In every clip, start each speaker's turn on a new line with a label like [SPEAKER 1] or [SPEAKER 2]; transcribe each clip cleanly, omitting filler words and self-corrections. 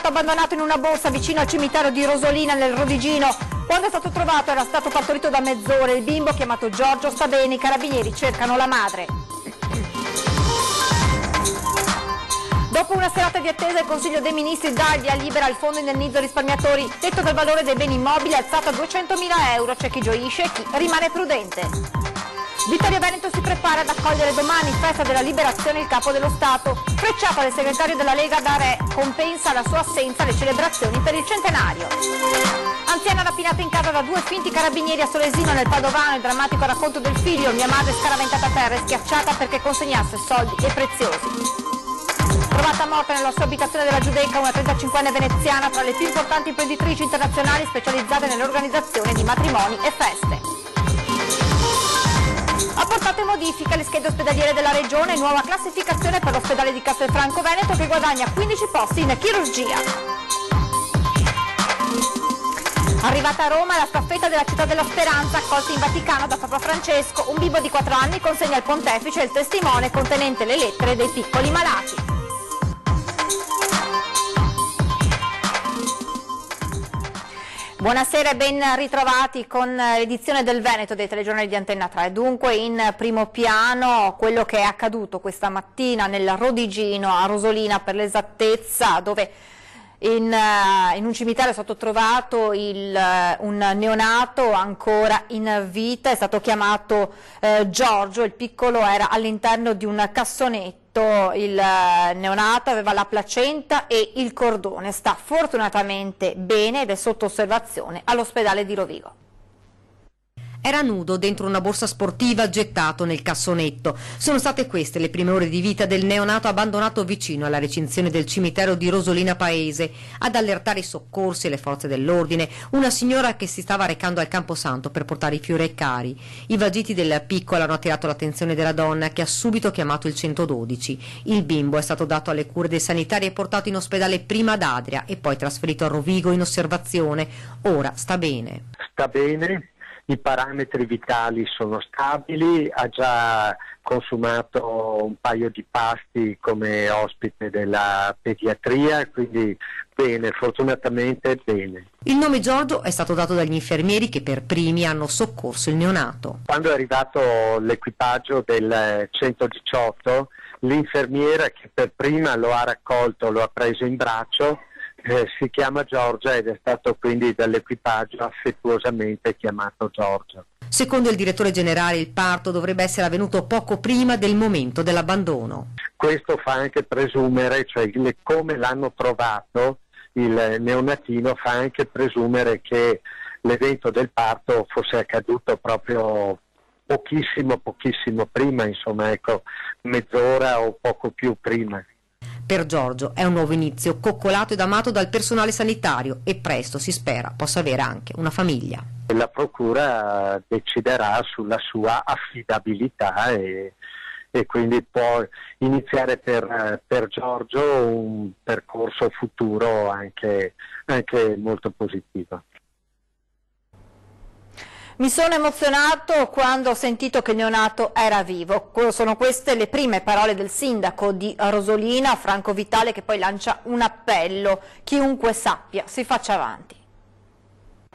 [SPEAKER 1] neonato abbandonato in una borsa vicino al cimitero di Rosolina nel Rodigino. Quando è stato trovato era stato partorito da mezz'ora. Il bimbo, chiamato Giorgio, sta bene. I carabinieri cercano la madre. Dopo una serata di attesa, il Consiglio dei Ministri dà il via libera al fondo indennizzo risparmiatori, tetto del valore dei beni immobili alzato a 200.000 euro. C'è chi gioisce e chi rimane prudente. Vittorio Veneto si prepara ad accogliere domani, festa della liberazione, il capo dello Stato. Frecciata del segretario della Lega D'Arè, compensa la sua assenza alle celebrazioni per il centenario. Anziana rapinata in casa da 2 finti carabinieri a Solesino nel Padovano, il drammatico racconto del figlio. Mia madre scaraventata a terra e schiacciata perché consegnasse soldi e preziosi. Trovata morta nella sua abitazione della Giudecca una 35enne veneziana, tra le più importanti imprenditrici internazionali specializzate nell'organizzazione di matrimoni e feste. Apportate modifiche alle schede ospedaliere della Regione, nuova classificazione per l'ospedale di Castelfranco Veneto che guadagna 15 posti in chirurgia. Arrivata a Roma la staffetta della Città della Speranza, accolta in Vaticano da Papa Francesco. Un bimbo di 4 anni consegna al pontefice il testimone contenente le lettere dei piccoli malati. Buonasera e ben ritrovati con l'edizione del Veneto dei telegiornali di Antenna 3. Dunque in primo piano quello che è accaduto questa mattina nel Rodigino, a Rosolina per l'esattezza, dove in un cimitero è stato trovato un neonato ancora in vita. È stato chiamato Giorgio, il piccolo era all'interno di un cassonetto. Il neonato aveva la placenta e il cordone, sta fortunatamente bene ed è sotto osservazione all'ospedale di Rovigo.
[SPEAKER 2] Era nudo dentro una borsa sportiva gettato nel cassonetto. Sono state queste le prime ore di vita del neonato abbandonato vicino alla recinzione del cimitero di Rosolina Paese. Ad allertare i soccorsi e le forze dell'ordine una signora che si stava recando al Camposanto per portare i fiori ai cari. I vagiti del piccolo hanno attirato l'attenzione della donna che ha subito chiamato il 112. Il bimbo è stato dato alle cure dei sanitari e portato in ospedale prima ad Adria e poi trasferito a Rovigo in osservazione. Ora sta bene.
[SPEAKER 3] Sta bene. I parametri vitali sono stabili, ha già consumato un paio di pasti come ospite della pediatria, quindi bene, fortunatamente bene.
[SPEAKER 2] Il nome Giorgio è stato dato dagli infermieri che per primi hanno soccorso il neonato.
[SPEAKER 3] Quando è arrivato l'equipaggio del 118, l'infermiera che per prima lo ha raccolto, lo ha preso in braccio, si chiama Giorgia ed è stato quindi dall'equipaggio affettuosamente chiamato Giorgio.
[SPEAKER 2] Secondo il direttore generale il parto dovrebbe essere avvenuto poco prima del momento dell'abbandono.
[SPEAKER 3] Questo fa anche presumere, cioè come l'hanno trovato il neonatino fa anche presumere che l'evento del parto fosse accaduto proprio pochissimo prima, insomma, ecco, mezz'ora o poco più prima.
[SPEAKER 2] Per Giorgio è un nuovo inizio, coccolato ed amato dal personale sanitario e presto si spera possa avere anche una famiglia.
[SPEAKER 3] La procura deciderà sulla sua affidabilità e quindi può iniziare per Giorgio un percorso futuro anche molto positivo.
[SPEAKER 1] Mi sono emozionato quando ho sentito che il neonato era vivo. Sono queste le prime parole del sindaco di Rosolina, Franco Vitale, che poi lancia un appello. Chiunque sappia, si faccia avanti.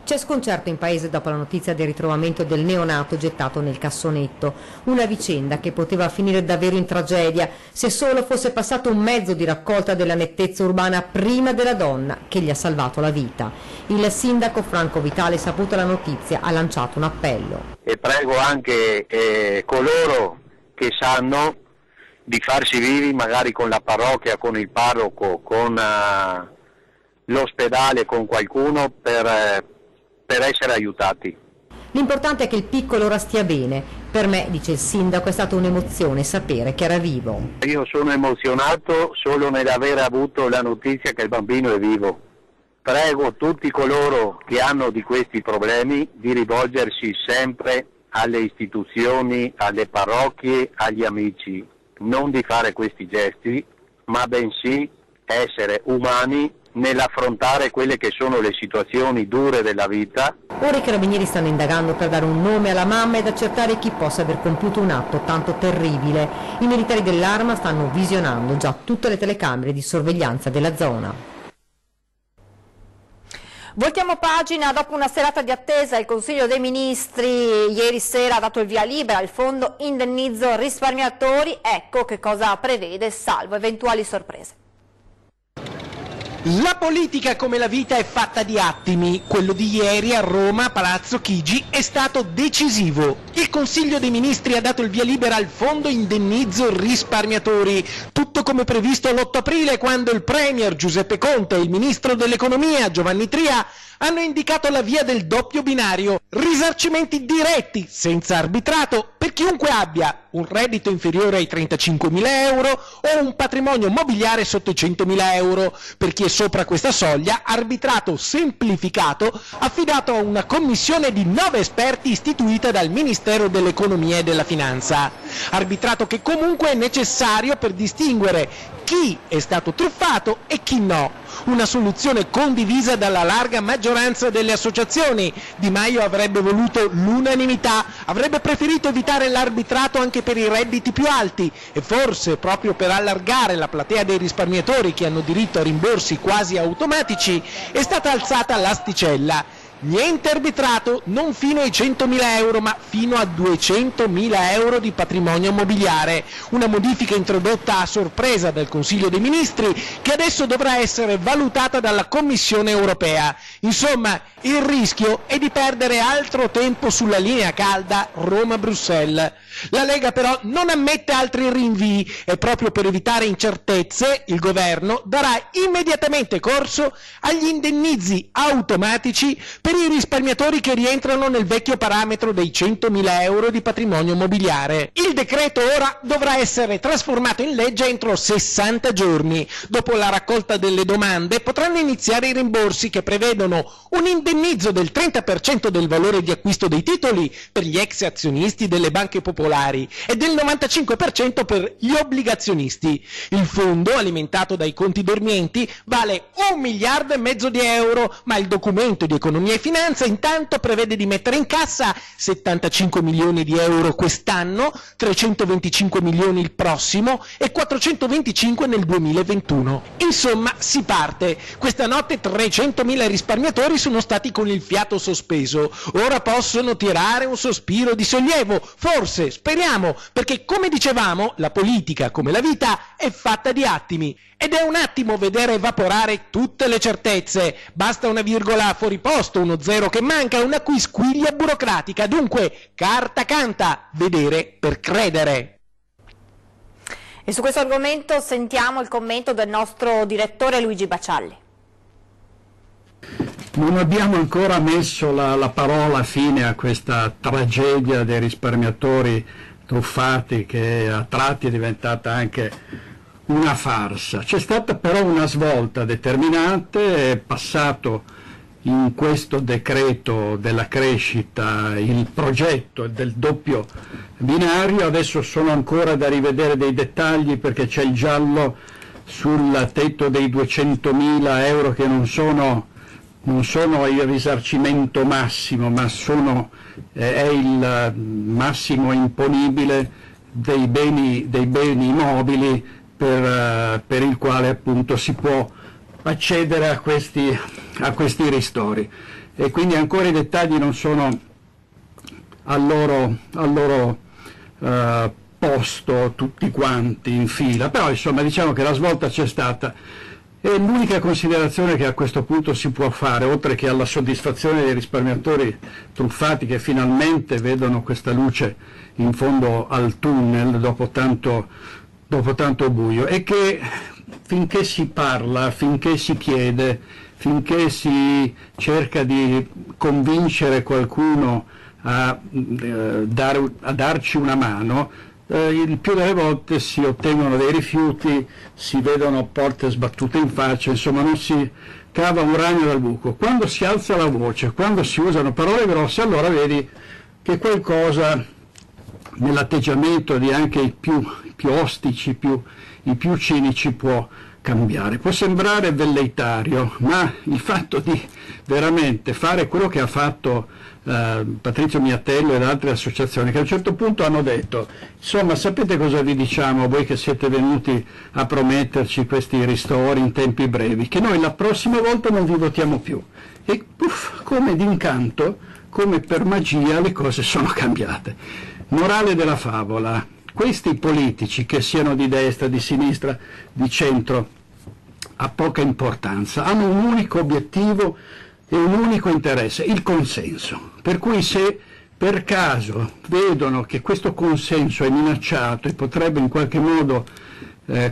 [SPEAKER 2] C'è sconcerto in paese dopo la notizia del ritrovamento del neonato gettato nel cassonetto. Una vicenda che poteva finire davvero in tragedia se solo fosse passato un mezzo di raccolta della nettezza urbana prima della donna che gli ha salvato la vita. Il sindaco Franco Vitale, saputa la notizia, ha lanciato un appello.
[SPEAKER 4] E prego anche coloro che sanno di farsi vivi magari con la parrocchia, con il parroco, con l'ospedale, con qualcuno per essere aiutati.
[SPEAKER 2] L'importante è che il piccolo ora stia bene. Per me, dice il sindaco, è stata un'emozione sapere che era vivo.
[SPEAKER 4] Io sono emozionato solo nell'aver avuto la notizia che il bambino è vivo. Prego tutti coloro che hanno di questi problemi di rivolgersi sempre alle istituzioni, alle parrocchie, agli amici, non di fare questi gesti, ma bensì essere umani nell'affrontare quelle che sono le situazioni dure della vita.
[SPEAKER 2] Ora i carabinieri stanno indagando per dare un nome alla mamma ed accertare chi possa aver compiuto un atto tanto terribile. I militari dell'Arma stanno visionando già tutte le telecamere di sorveglianza della zona.
[SPEAKER 1] Voltiamo pagina. Dopo una serata di attesa, il Consiglio dei Ministri ieri sera ha dato il via libera al fondo indennizzo risparmiatori. Ecco che cosa prevede, salvo eventuali sorprese.
[SPEAKER 5] La politica, come la vita, è fatta di attimi. Quello di ieri a Roma, a Palazzo Chigi, è stato decisivo. Il Consiglio dei Ministri ha dato il via libera al fondo indennizzo risparmiatori. Tutto come previsto l'8 aprile, quando il Premier Giuseppe Conte e il Ministro dell'Economia Giovanni Tria hanno indicato la via del doppio binario. Risarcimenti diretti, senza arbitrato, per chiunque abbia un reddito inferiore ai 35.000 euro o un patrimonio mobiliare sotto i 100.000 euro. Per chi è sopra questa soglia, arbitrato semplificato affidato a una commissione di 9 esperti istituita dal Ministero dell'Economia e della Finanza. Arbitrato che comunque è necessario per distinguere chi è stato truffato e chi no. Una soluzione condivisa dalla larga maggioranza delle associazioni. Di Maio avrebbe voluto l'unanimità, avrebbe preferito evitare l'arbitrato anche per i redditi più alti e forse proprio per allargare la platea dei risparmiatori che hanno diritto a rimborsi quasi automatici è stata alzata l'asticella. Niente arbitrato, non fino ai 100.000 euro, ma fino a 200.000 euro di patrimonio mobiliare. Una modifica introdotta a sorpresa dal Consiglio dei Ministri, che adesso dovrà essere valutata dalla Commissione europea. Insomma, il rischio è di perdere altro tempo sulla linea calda Roma-Bruxelles. La Lega però non ammette altri rinvii e proprio per evitare incertezze il governo darà immediatamente corso agli indennizi automatici per i risparmiatori che rientrano nel vecchio parametro dei 100.000 euro di patrimonio mobiliare. Il decreto ora dovrà essere trasformato in legge entro 60 giorni. Dopo la raccolta delle domande potranno iniziare i rimborsi che prevedono un indennizzo del 30% del valore di acquisto dei titoli per gli ex azionisti delle banche popolari e del 95% per gli obbligazionisti. Il fondo, alimentato dai conti dormienti, vale 1,5 miliardi di euro, ma il documento di economia e finanza intanto prevede di mettere in cassa 75 milioni di euro quest'anno, 325 milioni il prossimo e 425 nel 2021. Insomma, si parte. Questa notte 300.000 risparmiatori sono stati con il fiato sospeso. Ora possono tirare un sospiro di sollievo, forse, speriamo, perché come dicevamo, la politica, come la vita, è fatta di attimi. Ed è un attimo vedere evaporare tutte le certezze. Basta una virgola fuori posto, uno zero che manca, una quisquiglia burocratica. Dunque, carta canta, vedere per credere.
[SPEAKER 1] E su questo argomento sentiamo il commento del nostro direttore Luigi Bacialli.
[SPEAKER 6] Non abbiamo ancora messo la parola fine a questa tragedia dei risparmiatori truffati, che a tratti è diventata anche una farsa. C'è stata però una svolta determinante, è passato in questo decreto della crescita il progetto del doppio binario. Adesso sono ancora da rivedere dei dettagli, perché c'è il giallo sul tetto dei 200.000 euro che non sono il risarcimento massimo, ma è il massimo imponibile dei beni mobili per il quale appunto si può accedere a questi ristori. E quindi ancora i dettagli non sono al loro posto tutti quanti in fila, però insomma diciamo che la svolta c'è stata. E l'unica considerazione che a questo punto si può fare, oltre che alla soddisfazione dei risparmiatori truffati che finalmente vedono questa luce in fondo al tunnel dopo tanto buio, è che finché si parla, finché si chiede, finché si cerca di convincere qualcuno a darci una mano, il più delle volte si ottengono dei rifiuti, si vedono porte sbattute in faccia, insomma non si cava un ragno dal buco. Quando si alza la voce, quando si usano parole grosse, allora vedi che qualcosa nell'atteggiamento di anche i più ostici, i più cinici può cambiare. Può sembrare velleitario, ma il fatto di veramente fare quello che ha fatto Patrizio Miatello ed altre associazioni, che a un certo punto hanno detto, insomma, sapete cosa vi diciamo voi che siete venuti a prometterci questi ristori in tempi brevi, che noi la prossima volta non vi votiamo più. E puff, come d'incanto, come per magia, le cose sono cambiate. Morale della favola: questi politici, che siano di destra, di sinistra, di centro, ha poca importanza, hanno un unico obiettivo e un unico interesse, il consenso. Per cui se per caso vedono che questo consenso è minacciato e potrebbe in qualche modo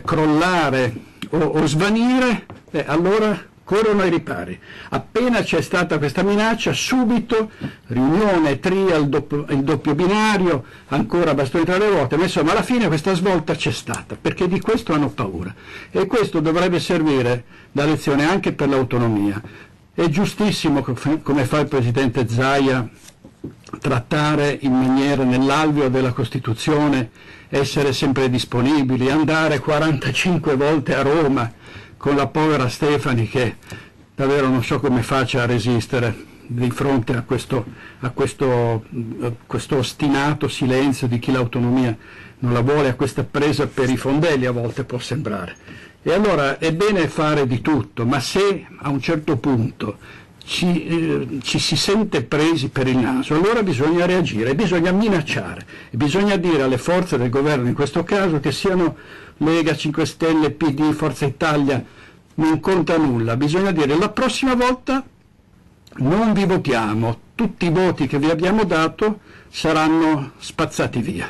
[SPEAKER 6] crollare o svanire, allora corrono ai ripari. Appena c'è stata questa minaccia, subito riunione, tria, il doppio binario, ancora bastoni tra le ruote, ma insomma alla fine questa svolta c'è stata, perché di questo hanno paura. E questo dovrebbe servire da lezione anche per l'autonomia. È giustissimo, come fa il Presidente Zaia, trattare in maniera nell'alveo della Costituzione, essere sempre disponibili, andare 45 volte a Roma con la povera Stefani, che davvero non so come faccia a resistere di fronte a questo ostinato silenzio di chi l'autonomia non la vuole, a questa presa per i fondelli a volte può sembrare. E allora è bene fare di tutto, ma se a un certo punto ci si sente presi per il naso, allora bisogna reagire, bisogna minacciare, bisogna dire alle forze del governo, in questo caso, che siano Lega, 5 Stelle, PD, Forza Italia, non conta nulla, bisogna dire la prossima volta non vi votiamo, tutti i voti che vi abbiamo dato saranno spazzati via.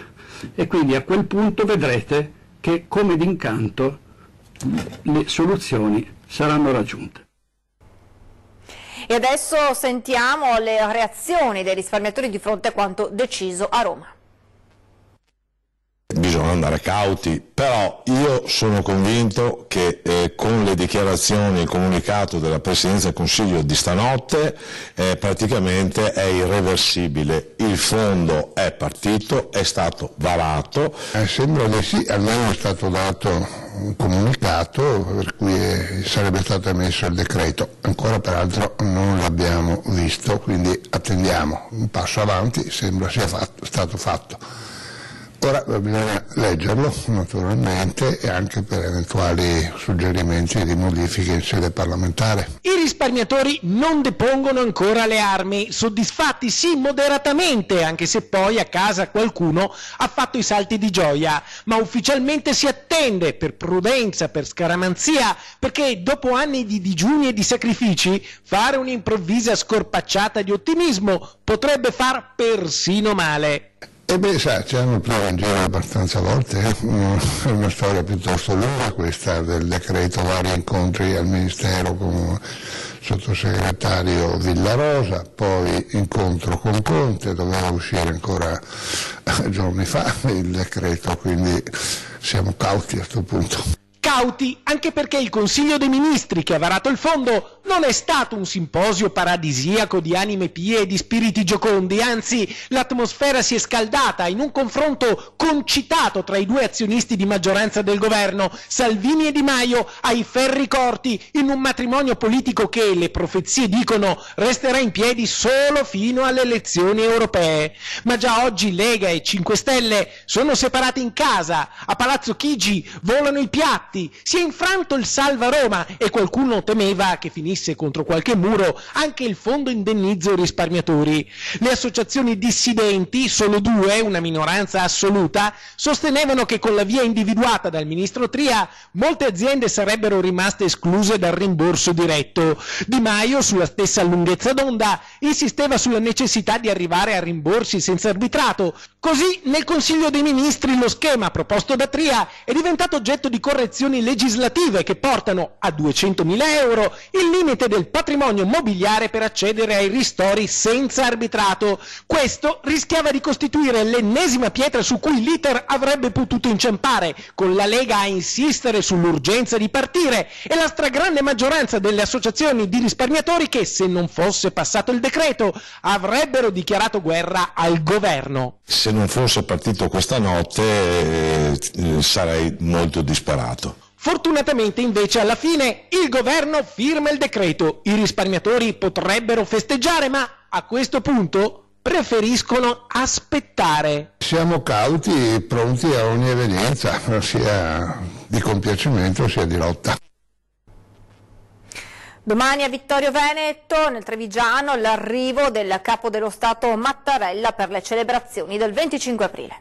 [SPEAKER 6] E quindi a quel punto vedrete che, come d'incanto, le soluzioni saranno raggiunte.
[SPEAKER 1] E adesso sentiamo le reazioni dei risparmiatori di fronte a quanto deciso a Roma.
[SPEAKER 7] Bisogna andare cauti, però io sono convinto che con le dichiarazioni e il comunicato della Presidenza del Consiglio di stanotte praticamente è irreversibile. Il fondo è partito, è stato varato.
[SPEAKER 8] Sembra di sì, almeno è stato dato un comunicato per cui sarebbe stato emesso il decreto. Ancora peraltro non l'abbiamo visto, quindi attendiamo un passo avanti, sembra sia stato fatto. Ora bisogna leggerlo naturalmente e anche per eventuali suggerimenti di modifiche in sede parlamentare.
[SPEAKER 5] I risparmiatori non depongono ancora le armi, soddisfatti sì moderatamente, anche se poi a casa qualcuno ha fatto i salti di gioia, ma ufficialmente si attende per prudenza, per scaramanzia, perché dopo anni di digiuni e di sacrifici fare un'improvvisa scorpacciata di ottimismo potrebbe far persino male.
[SPEAKER 8] E beh, sa, ci hanno preso in giro abbastanza volte, è una storia piuttosto lunga questa del decreto, vari incontri al Ministero con il sottosegretario Villarosa, poi incontro con Conte, doveva uscire ancora giorni fa il decreto, quindi siamo cauti a questo punto.
[SPEAKER 5] Cauti anche perché il Consiglio dei Ministri che ha varato il fondo non è stato un simposio paradisiaco di anime pie e di spiriti giocondi, anzi l'atmosfera si è scaldata in un confronto concitato tra i due azionisti di maggioranza del governo, Salvini e Di Maio, ai ferri corti, in un matrimonio politico che, le profezie dicono, resterà in piedi solo fino alle elezioni europee. Ma già oggi Lega e 5 Stelle sono separati in casa, a Palazzo Chigi volano i piatti, si è infranto il Salva Roma e qualcuno temeva che finisse contro qualche muro anche il fondo indennizzo risparmiatori. Le associazioni dissidenti, solo 2, una minoranza assoluta, sostenevano che con la via individuata dal ministro Tria molte aziende sarebbero rimaste escluse dal rimborso diretto. Di Maio, sulla stessa lunghezza d'onda, insisteva sulla necessità di arrivare a rimborsi senza arbitrato. Così nel Consiglio dei Ministri lo schema proposto da Tria è diventato oggetto di correzioni legislative che portano a 200.000 euro il limite del patrimonio mobiliare per accedere ai ristori senza arbitrato. Questo rischiava di costituire l'ennesima pietra su cui l'iter avrebbe potuto inciampare, con la Lega a insistere sull'urgenza di partire e la stragrande maggioranza delle associazioni di risparmiatori che, se non fosse passato il decreto, avrebbero dichiarato guerra al governo.
[SPEAKER 7] Se non fosse partito questa notte sarei molto disperato.
[SPEAKER 5] Fortunatamente invece alla fine il governo firma il decreto. I risparmiatori potrebbero festeggiare, ma a questo punto preferiscono aspettare.
[SPEAKER 8] Siamo cauti e pronti a ogni evenienza, sia di compiacimento sia di lotta.
[SPEAKER 1] Domani a Vittorio Veneto, nel Trevigiano, l'arrivo del capo dello Stato Mattarella per le celebrazioni del 25 aprile.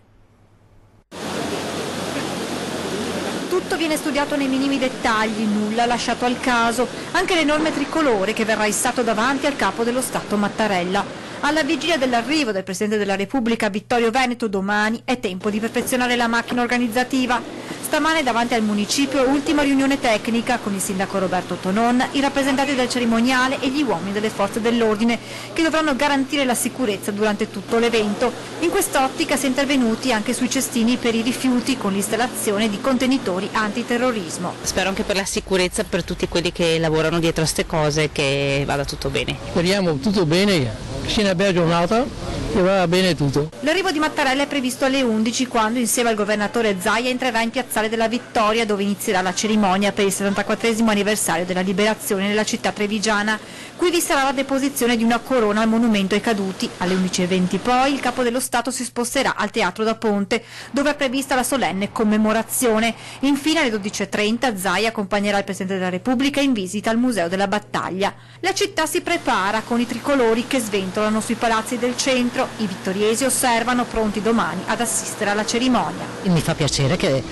[SPEAKER 2] Tutto viene studiato nei minimi dettagli, nulla lasciato al caso, anche l'enorme tricolore che verrà issato davanti al capo dello Stato Mattarella. Alla vigilia dell'arrivo del Presidente della Repubblica a Vittorio Veneto domani è tempo di perfezionare la macchina organizzativa. Stamane davanti al municipio ultima riunione tecnica con il sindaco Roberto Tonon, i rappresentanti del cerimoniale e gli uomini delle forze dell'ordine che dovranno garantire la sicurezza durante tutto l'evento. In quest'ottica si è intervenuti anche sui cestini per i rifiuti con l'installazione di contenitori antiterrorismo.
[SPEAKER 9] Spero anche per la sicurezza per tutti quelli che lavorano dietro a queste cose che vada tutto bene.
[SPEAKER 10] Speriamo tutto bene, sia una bella giornata e va bene tutto.
[SPEAKER 2] L'arrivo di Mattarella è previsto alle 11 quando insieme al governatore Zaia entrerà in Piazzale della Vittoria dove inizierà la cerimonia per il 74° anniversario della liberazione nella città trevigiana. Qui vi sarà la deposizione di una corona al monumento ai caduti. Alle 11:20 poi il capo dello Stato si sposterà al Teatro da Ponte dove è prevista la solenne commemorazione. Infine alle 12:30 Zaia accompagnerà il Presidente della Repubblica in visita al Museo della Battaglia. La città si prepara con i tricolori che sventolano sui palazzi del centro. I vittoriesi osservano pronti domani ad assistere alla cerimonia.
[SPEAKER 11] Mi fa piacere che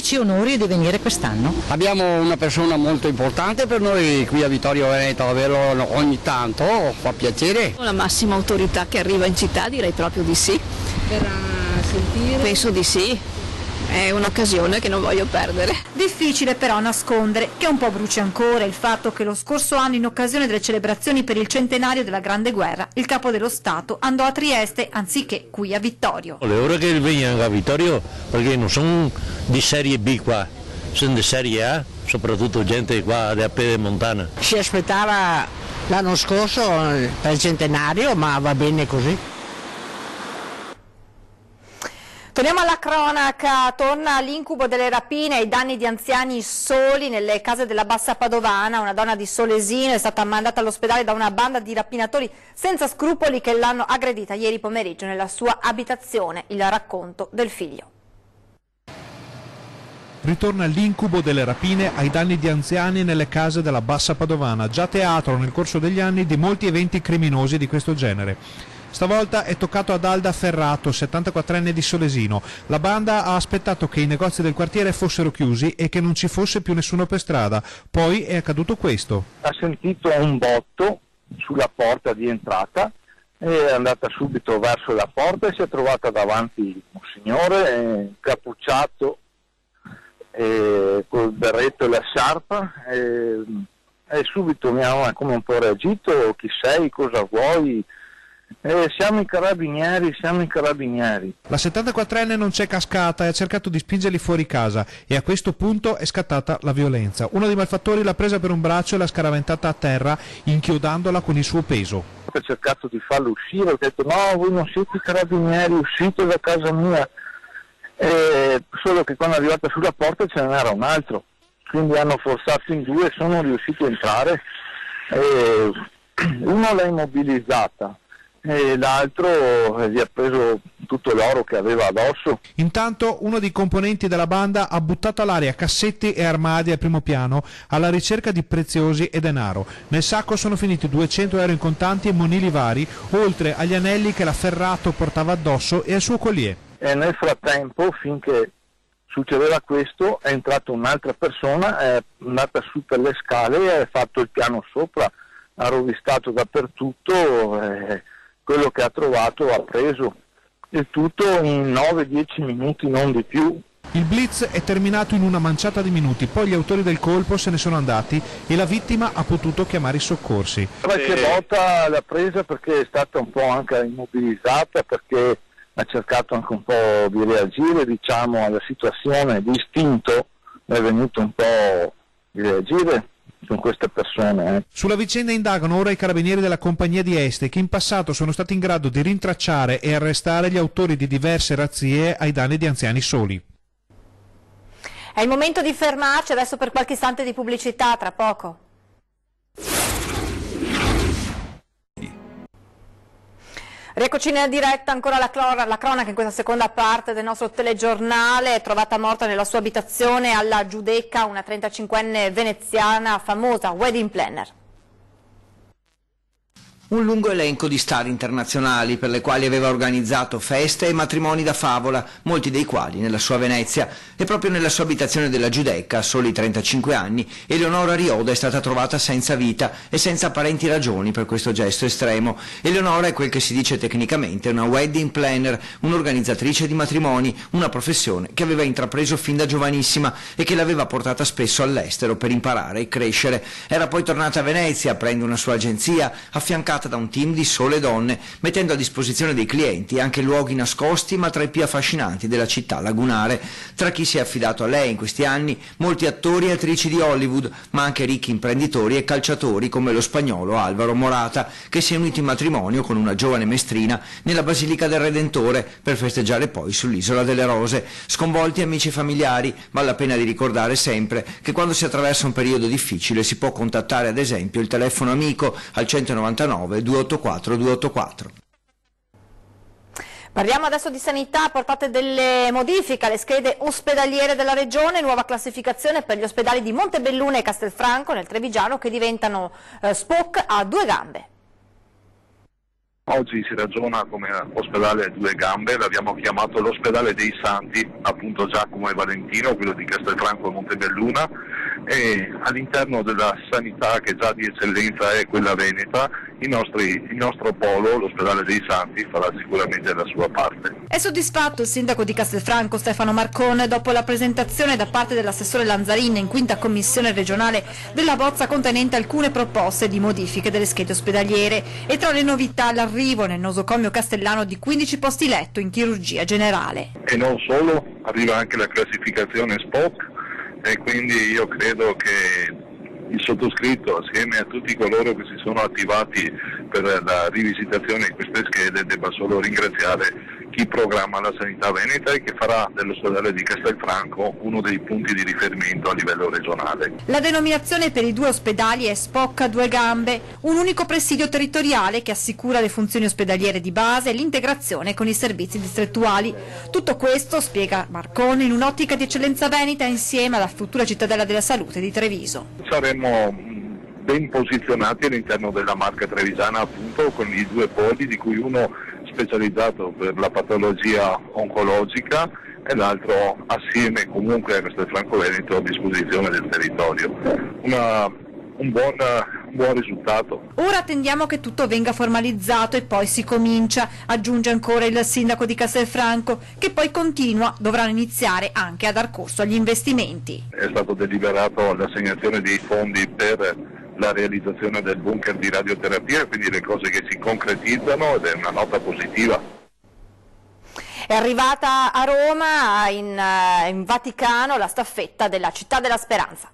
[SPEAKER 11] ci onori di venire quest'anno.
[SPEAKER 12] Abbiamo una persona molto importante per noi qui a Vittorio Veneto, averlo ogni tanto fa piacere.
[SPEAKER 13] La massima autorità che arriva in città direi proprio di sì.
[SPEAKER 11] Verrà a sentire?
[SPEAKER 13] Penso di sì. È un'occasione che non voglio perdere.
[SPEAKER 2] Difficile però nascondere che un po' brucia ancora il fatto che lo scorso anno in occasione delle celebrazioni per il centenario della Grande Guerra il capo dello Stato andò a Trieste anziché qui a Vittorio.
[SPEAKER 14] Le ore che vengono a Vittorio perché non sono di serie B qua, sono di serie A, soprattutto gente qua da Pedemontana.
[SPEAKER 11] Si aspettava l'anno scorso per il centenario, ma va bene così.
[SPEAKER 1] Torniamo alla cronaca, torna l'incubo delle rapine e i danni di anziani soli nelle case della Bassa Padovana. Una donna di Solesino è stata mandata all'ospedale da una banda di rapinatori senza scrupoli che l'hanno aggredita ieri pomeriggio nella sua abitazione. Il racconto del figlio.
[SPEAKER 15] Ritorna l'incubo delle rapine ai danni di anziani nelle case della Bassa Padovana, già teatro nel corso degli anni di molti eventi criminosi di questo genere. Stavolta è toccato ad Alda Ferrato, 74enne di Solesino. La banda ha aspettato che i negozi del quartiere fossero chiusi e che non ci fosse più nessuno per strada. Poi è accaduto questo.
[SPEAKER 16] Ha sentito un botto sulla porta di entrata, è andata subito verso la porta e si è trovata davanti un signore incappucciato col berretto e la sciarpa. E subito mi ha come un po' reagito: chi sei, cosa vuoi? Siamo i carabinieri.
[SPEAKER 15] La 74enne non c'è cascata e ha cercato di spingerli fuori casa e a questo punto è scattata la violenza. Uno dei malfattori l'ha presa per un braccio e l'ha scaraventata a terra inchiodandola con il suo peso.
[SPEAKER 16] Ho cercato di farlo uscire, ho detto no, voi non siete i carabinieri, uscite da casa mia. Solo che quando è arrivata sulla porta ce n'era un altro, quindi hanno forzato in due e sono riusciti a entrare. Uno l'ha immobilizzata e l'altro gli ha preso tutto l'oro che aveva addosso.
[SPEAKER 15] Intanto uno dei componenti della banda ha buttato all'aria cassetti e armadi al primo piano alla ricerca di preziosi e denaro. Nel sacco sono finiti 200 euro in contanti e monili vari, oltre agli anelli che la Ferrato portava addosso e al suo collier.
[SPEAKER 16] E nel frattempo, finché succedeva questo, è entrata un'altra persona, è andata su per le scale e ha fatto il piano sopra, ha rovistato dappertutto. Quello che ha trovato ha preso, il tutto in 9-10 minuti, non di più.
[SPEAKER 15] Il blitz è terminato in una manciata di minuti, poi gli autori del colpo se ne sono andati e la vittima ha potuto chiamare i soccorsi.
[SPEAKER 16] Qualche volta l'ha presa perché è stata un po' anche immobilizzata, perché ha cercato anche un po' di reagire, diciamo, alla situazione, di istinto è venuto un po' di reagire con queste persone.
[SPEAKER 15] Sulla vicenda indagano ora i carabinieri della compagnia di Este che in passato sono stati in grado di rintracciare e arrestare gli autori di diverse razzie ai danni di anziani soli.
[SPEAKER 1] È il momento di fermarci adesso per qualche istante di pubblicità, tra poco. Rieccoci in diretta, ancora la cronaca in questa seconda parte del nostro telegiornale. È trovata morta nella sua abitazione alla Giudecca una 35enne veneziana, famosa wedding planner.
[SPEAKER 17] Un lungo elenco di star internazionali per le quali aveva organizzato feste e matrimoni da favola, molti dei quali nella sua Venezia. E proprio nella sua abitazione della Giudecca, a soli 35 anni, Eleonora Rioda è stata trovata senza vita e senza apparenti ragioni per questo gesto estremo. Eleonora è quel che si dice tecnicamente una wedding planner, un'organizzatrice di matrimoni, una professione che aveva intrapreso fin da giovanissima e che l'aveva portata spesso all'estero per imparare e crescere. Era poi tornata a Venezia aprendo una sua agenzia, affiancata da un team di sole donne, mettendo a disposizione dei clienti anche luoghi nascosti ma tra i più affascinanti della città lagunare. Tra chi si è affidato a lei in questi anni, molti attori e attrici di Hollywood, ma anche ricchi imprenditori e calciatori come lo spagnolo Alvaro Morata, che si è unito in matrimonio con una giovane mestrina nella Basilica del Redentore per festeggiare poi sull'Isola delle Rose. Sconvolti amici e familiari, vale la pena di ricordare sempre che quando si attraversa un periodo difficile si può contattare ad esempio il telefono amico al 199 284 284.
[SPEAKER 1] Parliamo adesso di sanità, portate delle modifiche alle schede ospedaliere della Regione, nuova classificazione per gli ospedali di Montebelluna e Castelfranco nel Trevigiano che diventano SPOC a due gambe.
[SPEAKER 16] Oggi si ragiona come ospedale a due gambe, l'abbiamo chiamato l'ospedale dei Santi, appunto Giacomo e Valentino, quello di Castelfranco e Montebelluna, e all'interno della sanità che già di eccellenza è quella veneta, il nostro polo, l'ospedale dei Santi, farà sicuramente la sua parte.
[SPEAKER 1] È soddisfatto il sindaco di Castelfranco Stefano Marcone dopo la presentazione da parte dell'assessore Lanzarin in quinta commissione regionale della bozza contenente alcune proposte di modifiche delle schede ospedaliere e tra le novità l'arrivo nel nosocomio castellano di 15 posti letto in chirurgia generale.
[SPEAKER 16] E non solo, arriva anche la classificazione SPOC e quindi io credo che il sottoscritto, assieme a tutti coloro che si sono attivati per la rivisitazione di queste schede, debba solo ringraziare chi programma la sanità veneta e che farà dell'ospedale di Castelfranco uno dei punti di riferimento a livello regionale.
[SPEAKER 1] La denominazione per i due ospedali è SPOC a due gambe, un unico presidio territoriale che assicura le funzioni ospedaliere di base e l'integrazione con i servizi distrettuali. Tutto questo, spiega Marcone, in un'ottica di eccellenza veneta insieme alla futura cittadella della salute di Treviso.
[SPEAKER 16] Saremo ben posizionati all'interno della marca trevigiana, appunto con i due poli, di cui uno specializzato per la patologia oncologica e l'altro assieme comunque a Castelfranco Veneto a disposizione del territorio. Un buon risultato.
[SPEAKER 1] Ora attendiamo che tutto venga formalizzato e poi si comincia, aggiunge ancora il sindaco di Castelfranco, che poi dovranno iniziare anche a dar corso agli investimenti.
[SPEAKER 16] È stato deliberato l'assegnazione dei fondi per la realizzazione del bunker di radioterapia, quindi le cose che si concretizzano ed è una nota positiva.
[SPEAKER 1] È arrivata a Roma, in Vaticano, la staffetta della Città della Speranza.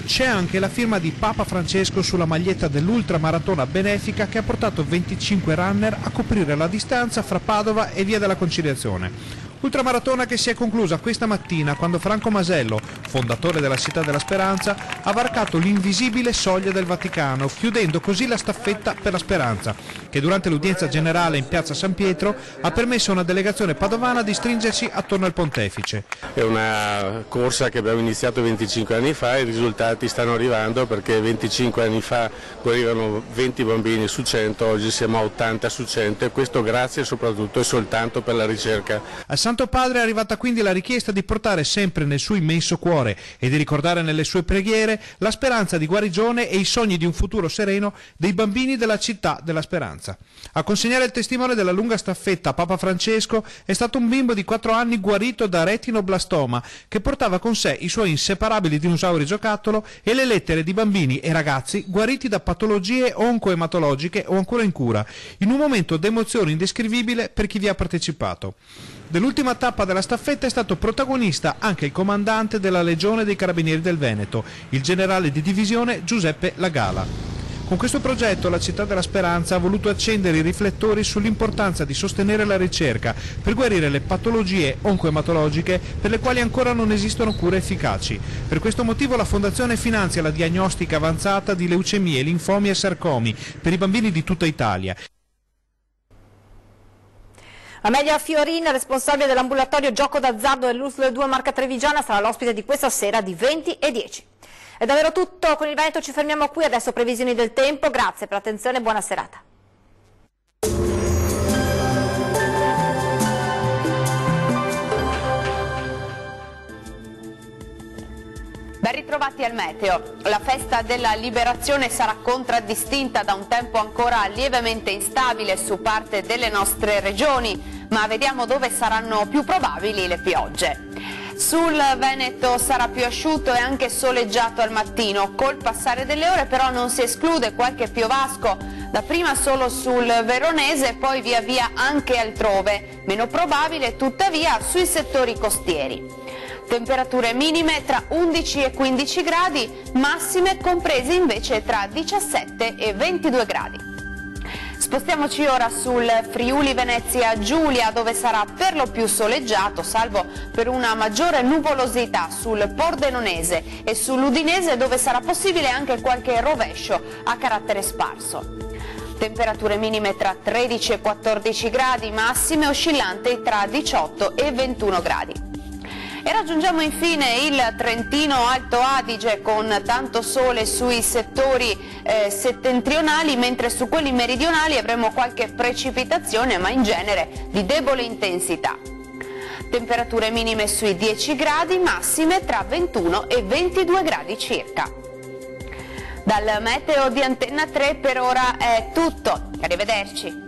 [SPEAKER 15] C'è anche la firma di Papa Francesco sulla maglietta dell'ultramaratona benefica che ha portato 25 runner a coprire la distanza fra Padova e Via della Conciliazione. Ultramaratona che si è conclusa questa mattina quando Franco Masello, fondatore della Città della Speranza, ha varcato l'invisibile soglia del Vaticano, chiudendo così la staffetta per la Speranza, che durante l'udienza generale in piazza San Pietro ha permesso a una delegazione padovana di stringersi attorno al pontefice.
[SPEAKER 18] È una corsa che abbiamo iniziato 25 anni fa e i risultati stanno arrivando perché 25 anni fa guarivano 20 bambini su 100, oggi siamo a 80 su 100 e questo grazie soprattutto e soltanto per la ricerca.
[SPEAKER 15] Al Santo Padre è arrivata quindi la richiesta di portare sempre nel suo immenso cuore e di ricordare nelle sue preghiere la speranza di guarigione e i sogni di un futuro sereno dei bambini della Città della Speranza. A consegnare il testimone della lunga staffetta a Papa Francesco è stato un bimbo di 4 anni guarito da retinoblastoma che portava con sé i suoi inseparabili dinosauri giocattolo e le lettere di bambini e ragazzi guariti da patologie oncoematologiche o ancora in cura, in un momento d'emozione indescrivibile per chi vi ha partecipato. Dell'ultima tappa della staffetta è stato protagonista anche il comandante della Legione dei Carabinieri del Veneto, il generale di divisione Giuseppe Lagala. Con questo progetto la Città della Speranza ha voluto accendere i riflettori sull'importanza di sostenere la ricerca per guarire le patologie oncoematologiche per le quali ancora non esistono cure efficaci. Per questo motivo la Fondazione finanzia la diagnostica avanzata di leucemie, linfomi e sarcomi per i bambini di tutta Italia.
[SPEAKER 1] Amelia Fiorin, responsabile dell'ambulatorio gioco d'azzardo dell'USL 2 Marca Trevigiana, sarà l'ospite di questa sera di 20 e 10. È davvero tutto, con il Veneto ci fermiamo qui, adesso previsioni del tempo, grazie per l'attenzione e buona serata.
[SPEAKER 19] Ben ritrovati al meteo. La festa della liberazione sarà contraddistinta da un tempo ancora lievemente instabile su parte delle nostre regioni, ma vediamo dove saranno più probabili le piogge. Sul Veneto sarà più asciutto e anche soleggiato al mattino, col passare delle ore però non si esclude qualche piovasco, dapprima solo sul Veronese e poi via via anche altrove, meno probabile tuttavia sui settori costieri. Temperature minime tra 11 e 15 gradi, massime comprese invece tra 17 e 22 gradi. Spostiamoci ora sul Friuli Venezia Giulia, dove sarà per lo più soleggiato, salvo per una maggiore nuvolosità sul Pordenonese e sull'Udinese, dove sarà possibile anche qualche rovescio a carattere sparso. Temperature minime tra 13 e 14 gradi, massime oscillanti tra 18 e 21 gradi. E raggiungiamo infine il Trentino Alto Adige con tanto sole sui settori settentrionali, mentre su quelli meridionali avremo qualche precipitazione, ma in genere di debole intensità. Temperature minime sui 10 gradi, massime tra 21 e 22 gradi circa. Dal meteo di Antenna 3 per ora è tutto, arrivederci.